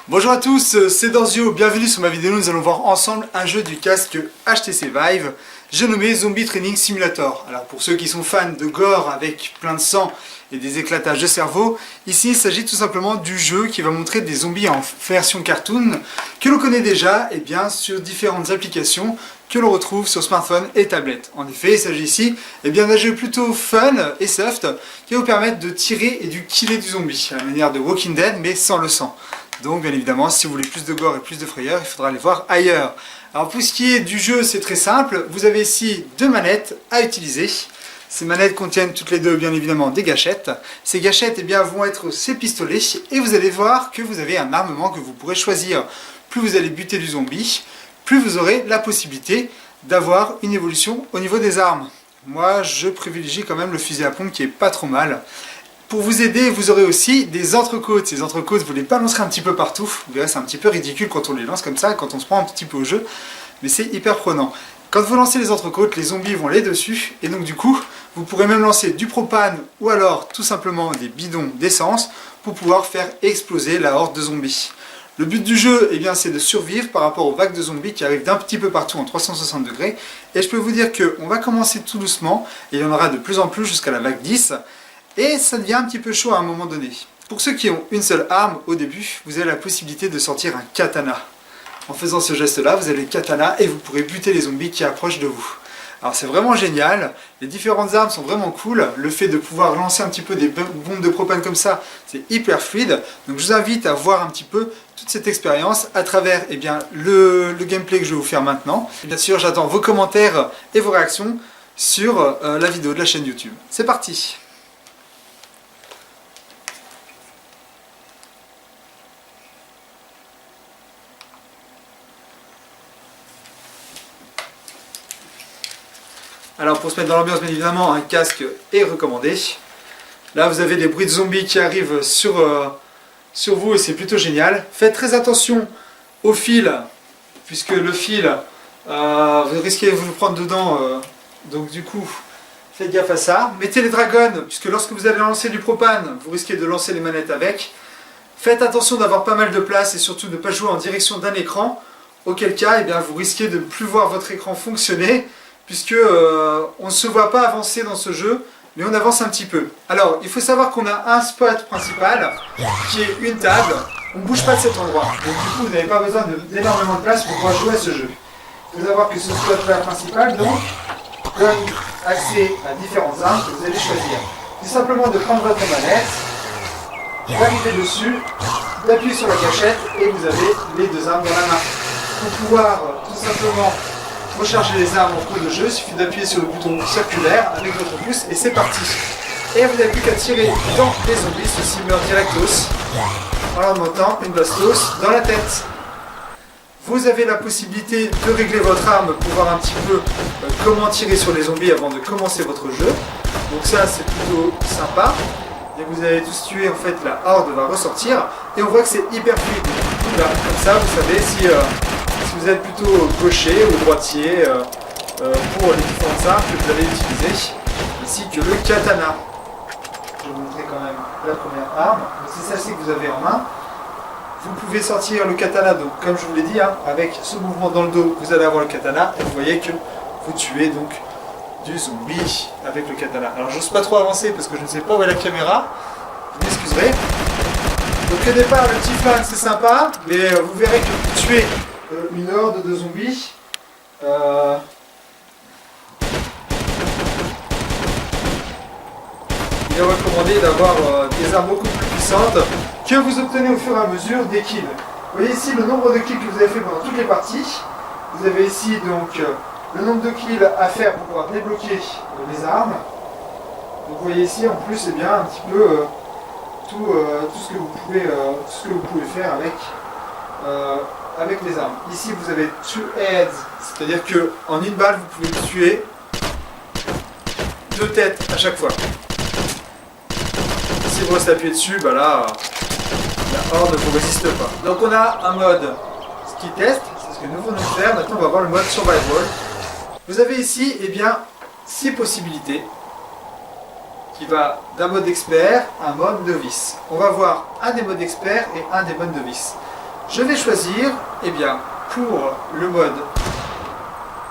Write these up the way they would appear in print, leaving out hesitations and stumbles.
Bonjour à tous, c'est Dorzio, bienvenue sur ma vidéo. Nous allons voir ensemble un jeu du casque HTC Vive, j'ai nommé Zombie Training Simulator. Alors pour ceux qui sont fans de gore avec plein de sang et des éclatages de cerveau, ici il s'agit tout simplement du jeu qui va montrer des zombies en version cartoon que l'on connaît déjà et bien sur différentes applications que l'on retrouve sur smartphone et tablette. En effet, il s'agit ici d'un jeu plutôt fun et soft qui va vous permettre de tirer et de killer du zombie à la manière de Walking Dead mais sans le sang. Donc bien évidemment, si vous voulez plus de gore et plus de frayeur, il faudra aller voir ailleurs. Alors pour ce qui est du jeu, c'est très simple. Vous avez ici deux manettes à utiliser. Ces manettes contiennent toutes les deux bien évidemment des gâchettes. Ces gâchettes vont être ces pistolets et vous allez voir que vous avez un armement que vous pourrez choisir. Plus vous allez buter du zombie, plus vous aurez la possibilité d'avoir une évolution au niveau des armes. Moi, je privilégie quand même le fusil à pompe qui est pas trop mal. Pour vous aider, vous aurez aussi des entrecôtes. Ces entrecôtes, vous les balancerez un petit peu partout. Vous verrez, c'est un petit peu ridicule quand on les lance comme ça, quand on se prend un petit peu au jeu. Mais c'est hyper prenant. Quand vous lancez les entrecôtes, les zombies vont aller dessus. Et donc du coup, vous pourrez même lancer du propane ou alors tout simplement des bidons d'essence pour pouvoir faire exploser la horde de zombies. Le but du jeu, c'est de survivre par rapport aux vagues de zombies qui arrivent d'un petit peu partout en 360 degrés. Et je peux vous dire qu'on va commencer tout doucement. Et il y en aura de plus en plus jusqu'à la vague 10. Et ça devient un petit peu chaud à un moment donné. Pour ceux qui ont une seule arme au début, vous avez la possibilité de sortir un katana. En faisant ce geste-là, vous avez le katana et vous pourrez buter les zombies qui approchent de vous. Alors c'est vraiment génial, les différentes armes sont vraiment cool. Le fait de pouvoir lancer un petit peu des bombes de propane comme ça, c'est hyper fluide. Donc je vous invite à voir un petit peu toute cette expérience à travers le gameplay que je vais vous faire maintenant. Et bien sûr, j'attends vos commentaires et vos réactions sur la vidéo de la chaîne YouTube. C'est parti! Alors pour se mettre dans l'ambiance, bien évidemment, un casque est recommandé. Là vous avez des bruits de zombies qui arrivent sur vous et c'est plutôt génial. Faites très attention au fil, puisque le fil, vous risquez de vous le prendre dedans, donc du coup, faites gaffe à ça. Mettez les dragons, puisque lorsque vous allez lancer du propane, vous risquez de lancer les manettes avec. Faites attention d'avoir pas mal de place et surtout de ne pas jouer en direction d'un écran, auquel cas vous risquez de ne plus voir votre écran fonctionner, puisque on ne se voit pas avancer dans ce jeu, mais on avance un petit peu. Alors, il faut savoir qu'on a un spot principal, qui est une table. On ne bouge pas de cet endroit. Donc du coup, vous n'avez pas besoin d'énormément de place pour pouvoir jouer à ce jeu. Il faut savoir que ce spot-là principal, donc, donne accès à différentes armes que vous allez choisir. C'est simplement de prendre votre manette, d'arriver dessus, d'appuyer sur la gâchette, et vous avez les deux armes dans la main. Pour pouvoir tout simplement recharger les armes en cours de jeu, il suffit d'appuyer sur le bouton circulaire avec votre pouce et c'est parti. Et vous n'avez plus qu'à tirer dans les zombies, ceux-ci meurent directos en leur montant une bastos dans la tête. Vous avez la possibilité de régler votre arme pour voir un petit peu comment tirer sur les zombies avant de commencer votre jeu. Donc ça c'est plutôt sympa. Et vous allez tous tuer, en fait la horde va ressortir et on voit que c'est hyper fluide. Là, comme ça vous savez si vous êtes plutôt gaucher ou droitier pour les différentes armes que vous allez utiliser, ainsi que le katana. Je vais vous montrer quand même la première arme. C'est celle-ci que vous avez en main. Vous pouvez sortir le katana, donc comme je vous l'ai dit, avec ce mouvement dans le dos, vous allez avoir le katana et vous voyez que vous tuez donc du zombie avec le katana. Alors j'ose pas trop avancer parce que je ne sais pas où est la caméra, vous m'excuserez. Donc au départ, le petit flingue c'est sympa, mais vous verrez que vous tuez une horde de zombies. Il est recommandé d'avoir des armes beaucoup plus puissantes que vous obtenez au fur et à mesure des kills. Vous voyez ici le nombre de kills que vous avez fait pendant toutes les parties. Vous avez ici donc le nombre de kills à faire pour pouvoir débloquer les armes. Donc vous voyez ici en plus un petit peu tout ce que vous pouvez faire avec les armes. Ici vous avez 2 heads, c'est-à-dire qu'en une balle vous pouvez tuer 2 têtes à chaque fois. Si vous restez appuyé dessus, là la horde ne vous résiste pas. Donc on a un mode ski test, c'est ce que nous venons de faire. Maintenant on va voir le mode survival. Vous avez ici 6 possibilités qui va d'un mode expert à un mode novice. On va voir un des modes expert et un des modes novice. Je vais choisir, eh bien, pour le mode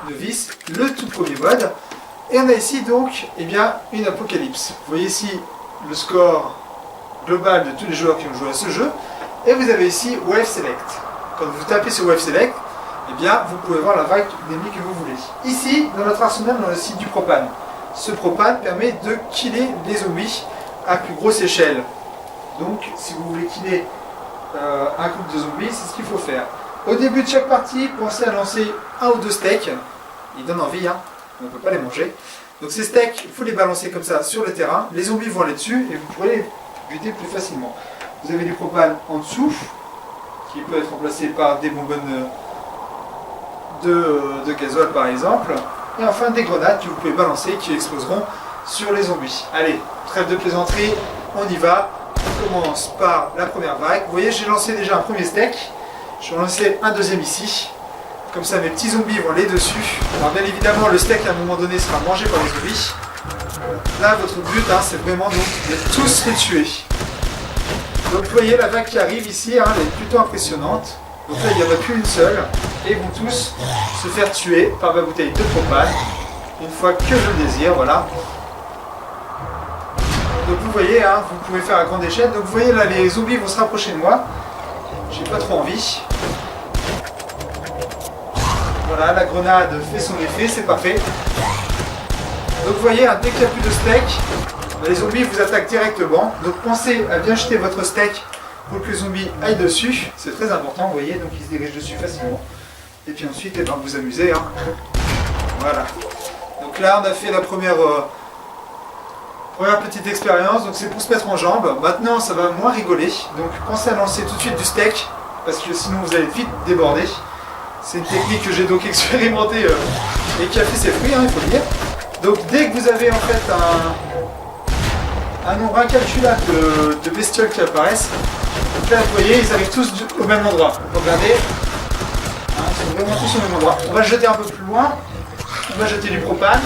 novice, le tout premier mode. Et on a ici donc, eh bien, une apocalypse. Vous voyez ici le score global de tous les joueurs qui ont joué à ce jeu. Et vous avez ici Wave Select. Quand vous tapez sur Wave Select, eh bien, vous pouvez voir la vague d'ennemis que vous voulez. Ici, dans notre arsenal, on a le site du propane. Ce propane permet de killer les zombies à plus grosse échelle. Donc, si vous voulez killer un groupe de zombies, c'est ce qu'il faut faire. Au début de chaque partie, pensez à lancer 1 ou 2 steaks. Ils donnent envie, hein. On ne peut pas les manger. Donc ces steaks, il faut les balancer comme ça sur le terrain. Les zombies vont aller dessus et vous pourrez les buter plus facilement. Vous avez du propane en dessous, qui peut être remplacé par des bonbonnes de gasoil par exemple. Et enfin des grenades que vous pouvez balancer qui exploseront sur les zombies. Allez, trêve de plaisanterie, on y va. On commence par la première vague. Vous voyez, j'ai lancé déjà un premier steak. Je vais en lancer un deuxième ici. Comme ça, mes petits zombies vont aller dessus. Alors bien évidemment, le steak à un moment donné sera mangé par les zombies. Là, votre but, hein, c'est vraiment donc de tous les tuer. Donc vous voyez la vague qui arrive ici, hein, elle est plutôt impressionnante. Donc là, il n'y en a plus une seule. Et ils vont tous se faire tuer par ma bouteille de propane. Une fois que je le désire, voilà. Donc vous voyez, hein, vous pouvez faire à grande échelle. Donc vous voyez là, les zombies vont se rapprocher de moi. J'ai pas trop envie. Voilà, la grenade fait son effet, c'est parfait. Donc vous voyez, hein, dès qu'il n'y a plus de steak, les zombies vous attaquent directement. Donc pensez à bien jeter votre steak pour que les zombies aillent dessus. C'est très important, vous voyez, donc ils se dirigent dessus facilement. Et puis ensuite, eh ben, vous amusez. Hein. Voilà. Donc là, on a fait la première petite expérience. Donc c'est pour se mettre en jambe. Maintenant, ça va moins rigoler. Donc pensez à lancer tout de suite du steak, parce que sinon vous allez vite déborder. C'est une technique que j'ai donc expérimentée et qui a fait ses fruits, hein, il faut le dire. Donc dès que vous avez en fait un nombre incalculable de bestioles qui apparaissent, donc là vous voyez, ils arrivent tous au même endroit. Donc regardez, hein, ils sont vraiment tous au même endroit. On va le jeter un peu plus loin, on va jeter du propane.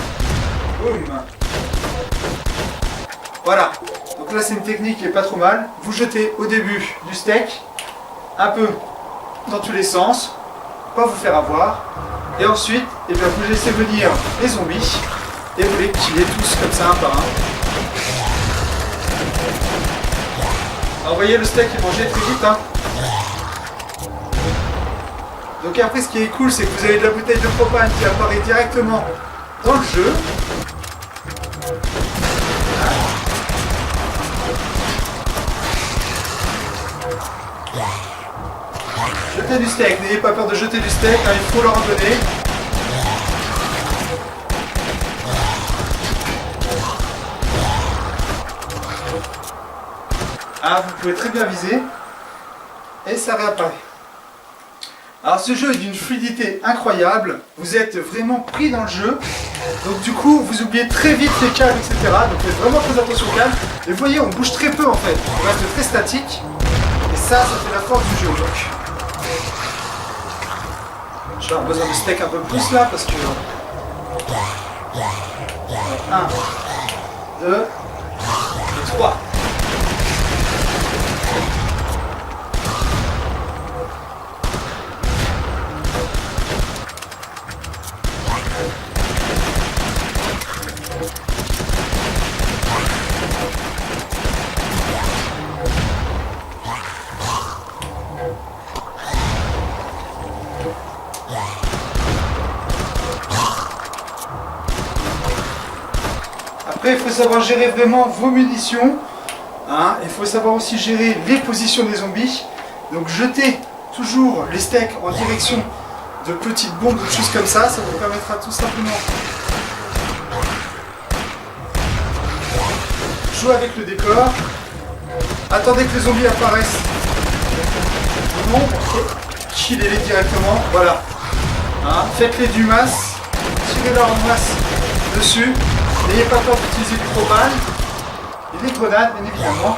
Boum. Voilà, donc là c'est une technique qui est pas trop mal. Vous jetez au début du steak, un peu dans tous les sens, pas vous faire avoir, et ensuite eh bien, vous laissez venir les zombies et vous les killez tous comme ça un par un. Alors vous voyez, le steak est mangé très vite, hein. Donc après, ce qui est cool, c'est que vous avez de la bouteille de propane qui apparaît directement dans le jeu. Jetez du steak, n'ayez pas peur de jeter du steak, hein, il faut leur en donner. Ah, vous pouvez très bien viser et ça réapparaît. Alors ce jeu est d'une fluidité incroyable, vous êtes vraiment pris dans le jeu, donc du coup vous oubliez très vite les câbles, etc. Donc faites vraiment très attention aux câbles. Et vous voyez, on bouge très peu en fait, on reste très statique, et ça fait la force du jeu. Donc j'ai besoin de steak un peu plus là parce que 1, 2 et 3. Après, il faut savoir gérer vraiment vos munitions. Hein. Il faut savoir aussi gérer les positions des zombies. Donc jetez toujours les steaks en direction de petites bombes ou de choses comme ça. Ça vous permettra tout simplement de jouer avec le décor. Attendez que les zombies apparaissent en nombre et killez-les directement. Voilà. Hein. Faites-les du masse. Tirez-leur en masse dessus. N'ayez pas peur d'utiliser du propane et des grenades, bien évidemment.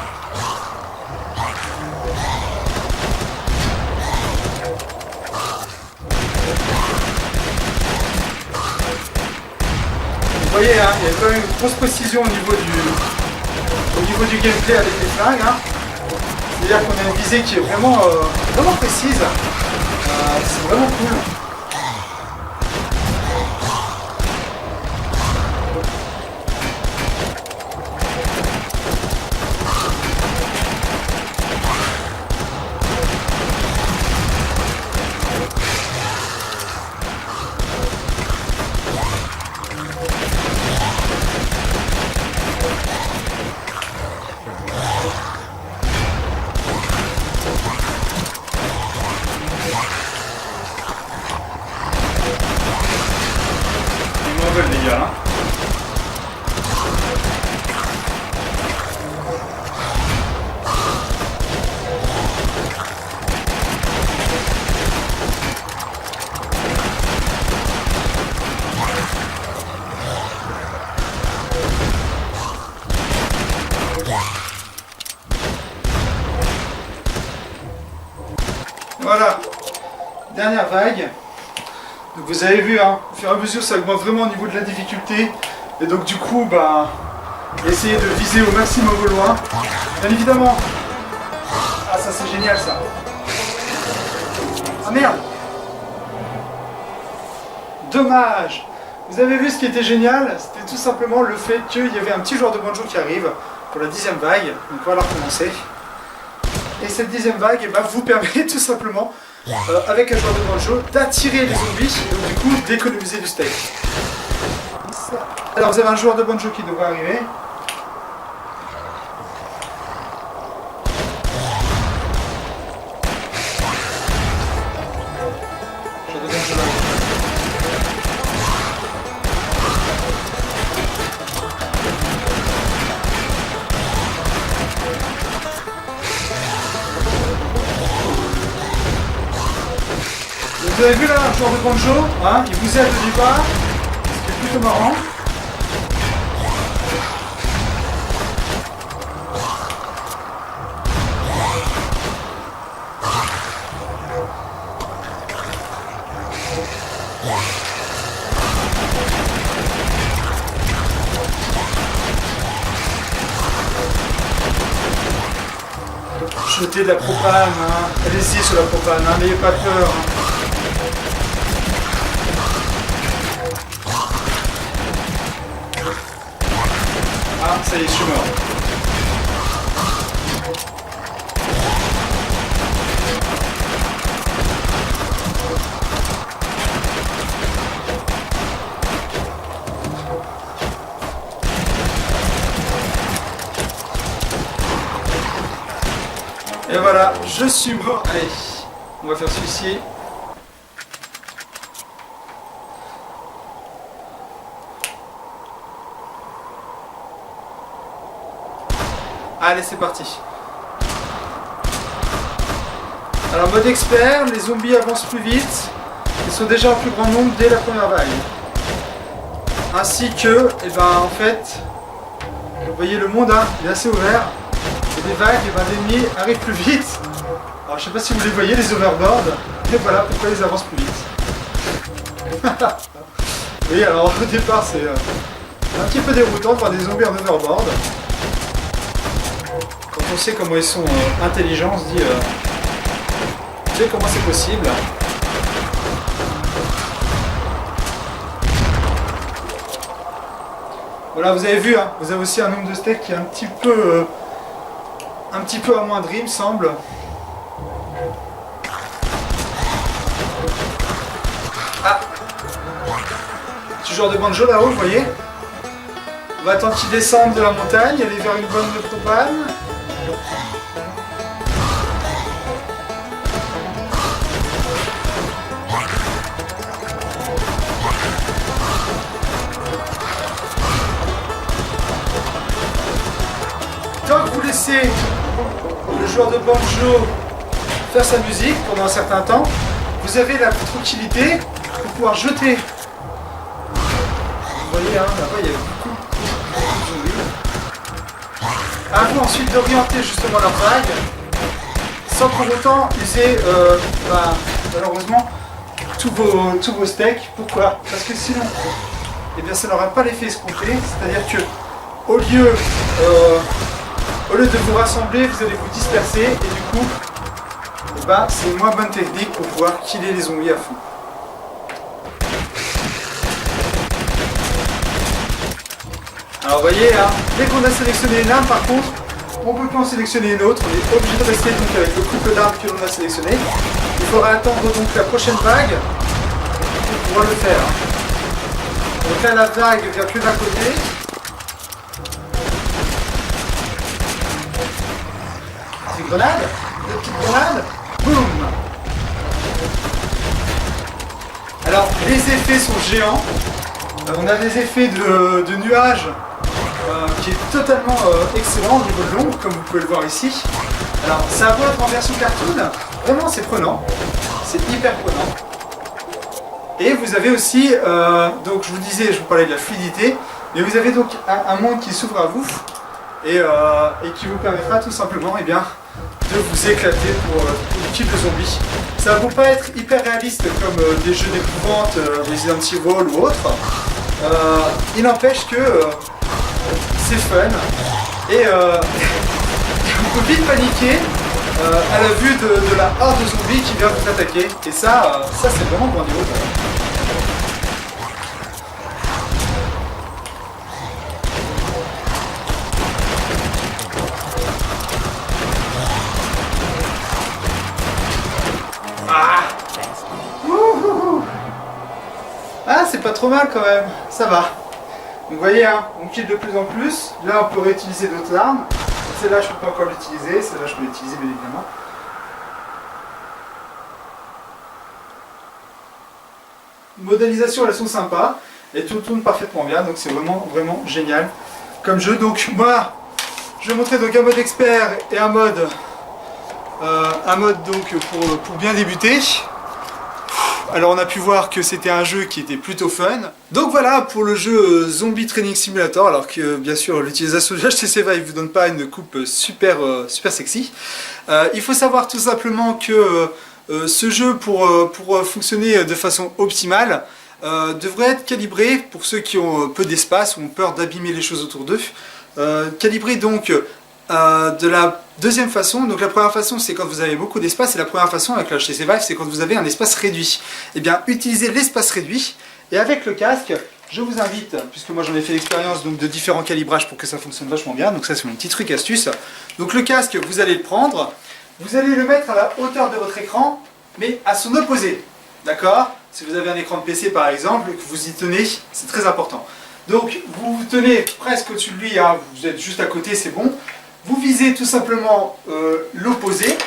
Vous voyez, hein, il y a quand même une grosse précision au niveau du gameplay avec les flingues. Hein. C'est-à-dire qu'on a une visée qui est vraiment, vraiment précise. C'est vraiment cool. Les gars, hein. Voilà, dernière vague. Donc vous avez vu, hein, au fur et à mesure ça augmente vraiment au niveau de la difficulté. Et donc du coup, bah, essayez de viser au maximum au loin. Bien évidemment. Ah ça c'est génial ça. Ah merde. Dommage. Vous avez vu ce qui était génial? C'était tout simplement le fait qu'il y avait un petit joueur de banjo qui arrive pour la 10e vague. Donc on va la recommencer. Et cette 10e vague eh ben, vous permet tout simplement avec un joueur de banjo d'attirer les zombies et donc du coup d'économiser du steak. Alors vous avez un joueur de banjo qui devrait arriver. Joueur de banjo là. Vous avez vu là, un joueur de banjo, hein, il vous aide au départ, ce qui est plutôt marrant. Jetez de la propane, hein. Allez-y sur la propane, hein. N'ayez pas peur. Hein. Ah, ça y est, je suis mort. Et voilà, je suis mort. Allez, on va faire celui-ci. Allez, c'est parti. Alors, mode expert, les zombies avancent plus vite. Ils sont déjà en plus grand nombre dès la première vague. Ainsi que, et ben en fait, vous voyez le monde, hein, il est assez ouvert. Et des vagues, et ben l'ennemi arrive plus vite. Alors, je sais pas si vous les voyez, les overboards. Et voilà pourquoi ils avancent plus vite. Oui, alors au départ, c'est un petit peu déroutant de voir des zombies en overboard. Quand on sait comment ils sont intelligents, on se dit tu sais comment c'est possible. Voilà, vous avez vu, hein, vous avez aussi un nombre de steaks qui est un petit peu amoindri, il me semble. Ah, petit joueur de banjo là-haut, vous voyez. On va attendre qu'il descende de la montagne, aller vers une bonne de propane. Tant que vous laissez le joueur de banjo faire sa musique pendant un certain temps, vous avez la tranquillité pour pouvoir jeter. Vous voyez, hein, là-bas il y a beaucoup de zombies. À vous ensuite d'orienter justement la vague sans pour autant user malheureusement tous vos steaks. Pourquoi? Parce que sinon, eh bien, ça n'aura pas l'effet escompté, c'est-à-dire que au lieu Au lieu de vous rassembler, vous allez vous disperser et du coup, eh ben, c'est une moins bonne technique pour pouvoir killer les zombies à fond. Alors vous voyez, hein, dès qu'on a sélectionné une arme, par contre, on peut plus en sélectionner une autre. On est obligé de rester donc avec le couple d'armes que l'on a sélectionné. Il faudra attendre donc la prochaine vague pour pouvoir le faire. Donc là, la vague vient que d'un côté. Des grenades, des petites grenades, boum. Alors, les effets sont géants. On a des effets de nuages qui est totalement excellent au niveau de l'ombre, comme vous pouvez le voir ici. Alors, ça va être en version cartoon. Vraiment, c'est prenant. C'est hyper prenant. Et vous avez aussi, donc je vous disais, je vous parlais de la fluidité, mais vous avez donc un monde qui s'ouvre à vous et qui vous permettra tout simplement eh bien, de vous éclater pour tout type de zombies. Ça ne va pas être hyper réaliste comme des jeux d'épouvante, Resident Evil ou autre. Il n'empêche que c'est fun et vous pouvez vite paniquer à la vue de la horde de zombies qui vient vous attaquer. Et ça c'est vraiment grandiose. Ah, c'est pas trop mal quand même, ça va. Donc vous voyez, hein, on kill de plus en plus. Là, on peut réutiliser d'autres armes. Celle-là, je ne peux pas encore l'utiliser. Celle-là, je peux l'utiliser, bien évidemment. Modélisation, elles sont sympas. Et tout tourne parfaitement bien. Donc c'est vraiment, vraiment génial comme jeu. Donc moi, je vais montrer donc un mode expert et un mode donc pour bien débuter. Alors on a pu voir que c'était un jeu qui était plutôt fun. Donc voilà pour le jeu Zombie Training Simulator, alors que bien sûr l'utilisation du HTC Vive ne vous donne pas une coupe super sexy. Il faut savoir tout simplement que ce jeu pour fonctionner de façon optimale devrait être calibré pour ceux qui ont peu d'espace ou ont peur d'abîmer les choses autour d'eux. Calibré donc de la deuxième façon. Donc la première façon c'est quand vous avez beaucoup d'espace et la première façon avec le HTC Vive c'est quand vous avez un espace réduit. Et bien utilisez l'espace réduit et avec le casque je vous invite, puisque moi j'en ai fait l'expérience de différents calibrages pour que ça fonctionne vachement bien, donc ça c'est mon petit truc astuce. Donc le casque vous allez le prendre, vous allez le mettre à la hauteur de votre écran mais à son opposé, d'accord? Si vous avez un écran de PC par exemple que vous y tenez, c'est très important. Donc vous vous tenez presque au-dessus de lui, hein, vous êtes juste à côté, c'est bon. Vous visez tout simplement l'opposé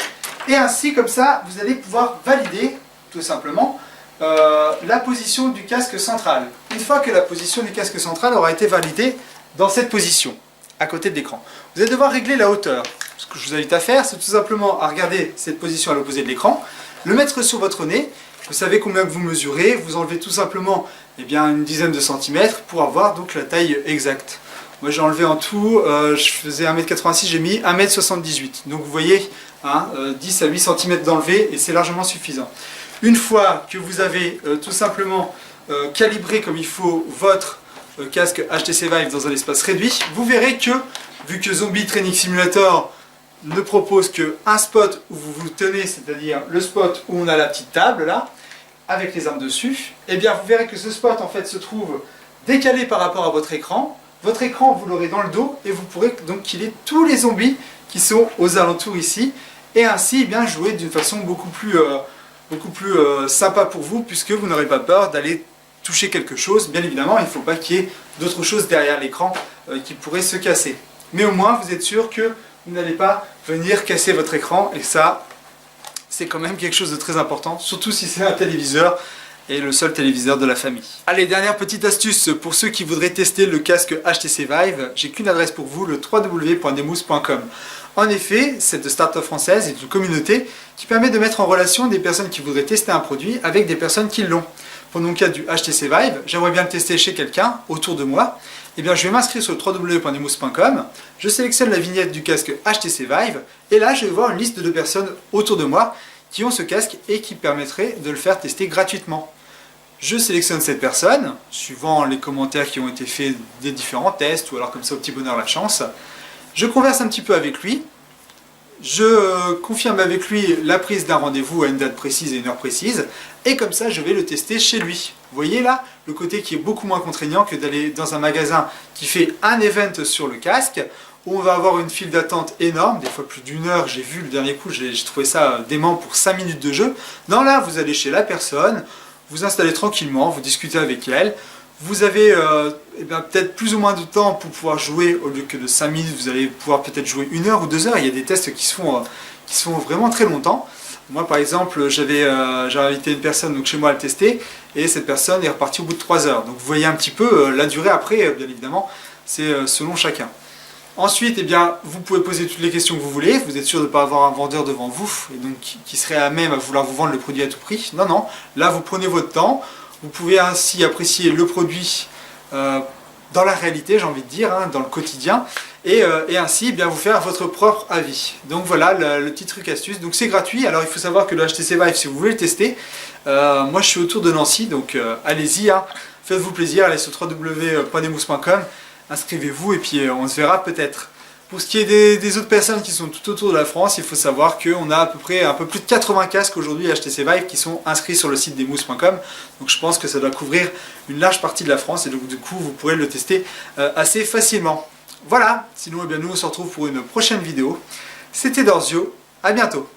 et ainsi comme ça vous allez pouvoir valider tout simplement la position du casque central. Une fois que la position du casque central aura été validée dans cette position, à côté de l'écran, vous allez devoir régler la hauteur. Ce que je vous invite à faire, c'est tout simplement à regarder cette position à l'opposé de l'écran, le mettre sur votre nez, vous savez combien que vous mesurez, vous enlevez tout simplement eh bien, une dizaine de centimètres pour avoir donc la taille exacte. Moi j'ai enlevé en tout, je faisais 1m86, j'ai mis 1m78. Donc vous voyez, hein, 10 à 8 cm d'enlevé et c'est largement suffisant. Une fois que vous avez tout simplement calibré comme il faut votre casque HTC Vive dans un espace réduit, vous verrez que, vu que Zombie Training Simulator ne propose qu'un spot où vous vous tenez, c'est-à-dire le spot où on a la petite table là, avec les armes dessus, et bien vous verrez que ce spot en fait se trouve décalé par rapport à votre écran. Votre écran, vous l'aurez dans le dos et vous pourrez donc killer tous les zombies qui sont aux alentours ici et ainsi eh bien, jouer d'une façon beaucoup plus sympa pour vous puisque vous n'aurez pas peur d'aller toucher quelque chose. Bien évidemment, il ne faut pas qu'il y ait d'autres choses derrière l'écran qui pourraient se casser. Mais au moins, vous êtes sûr que vous n'allez pas venir casser votre écran et ça, c'est quand même quelque chose de très important, surtout si c'est un téléviseur. Et le seul téléviseur de la famille. Allez, dernière petite astuce pour ceux qui voudraient tester le casque HTC Vive, j'ai qu'une adresse pour vous, le www.demous.com. En effet, cette start-up française est une communauté qui permet de mettre en relation des personnes qui voudraient tester un produit avec des personnes qui l'ont. Pour le cas du HTC Vive, j'aimerais bien le tester chez quelqu'un, autour de moi. Eh bien, je vais m'inscrire sur le www.demous.com, je sélectionne la vignette du casque HTC Vive, et là, je vais voir une liste de personnes autour de moi qui ont ce casque et qui permettraient de le faire tester gratuitement. Je sélectionne cette personne, suivant les commentaires qui ont été faits des différents tests, ou alors comme ça au petit bonheur la chance. Je converse un petit peu avec lui. Je confirme avec lui la prise d'un rendez-vous à une date précise et une heure précise. Et comme ça, je vais le tester chez lui. Vous voyez là, le côté qui est beaucoup moins contraignant que d'aller dans un magasin qui fait un event sur le casque, où on va avoir une file d'attente énorme, des fois plus d'une heure. J'ai vu le dernier coup, j'ai trouvé ça dément pour 5 minutes de jeu. Non, là, vous allez chez la personne, vous installez tranquillement, vous discutez avec elle. Vous avez peut-être plus ou moins de temps pour pouvoir jouer. Au lieu que de 5 minutes, vous allez pouvoir peut-être jouer 1 heure ou 2 heures. Il y a des tests qui se font vraiment très longtemps. Moi par exemple, j'ai invité une personne donc, chez moi à le tester, et cette personne est repartie au bout de 3 heures. Donc vous voyez un petit peu la durée après, bien évidemment, c'est selon chacun. Ensuite, vous pouvez poser toutes les questions que vous voulez. Vous êtes sûr de ne pas avoir un vendeur devant vous, et donc qui serait à même à vouloir vous vendre le produit à tout prix. Non, non, là vous prenez votre temps. Vous pouvez ainsi apprécier le produit dans la réalité, j'ai envie de dire, dans le quotidien, et ainsi vous faire votre propre avis. Donc voilà le petit truc astuce. Donc c'est gratuit. Alors il faut savoir que le HTC Vive, si vous voulez le tester, moi je suis autour de Nancy, donc allez-y, faites-vous plaisir, allez sur www.demousse.com, inscrivez-vous et puis on se verra peut-être. Pour ce qui est des autres personnes qui sont tout autour de la France, il faut savoir qu'on a à peu près un peu plus de 80 casques aujourd'hui HTC Vive qui sont inscrits sur le site demousse.com. Donc je pense que ça doit couvrir une large partie de la France et donc du coup vous pourrez le tester assez facilement. Voilà, sinon nous on se retrouve pour une prochaine vidéo. C'était Dorzio, à bientôt.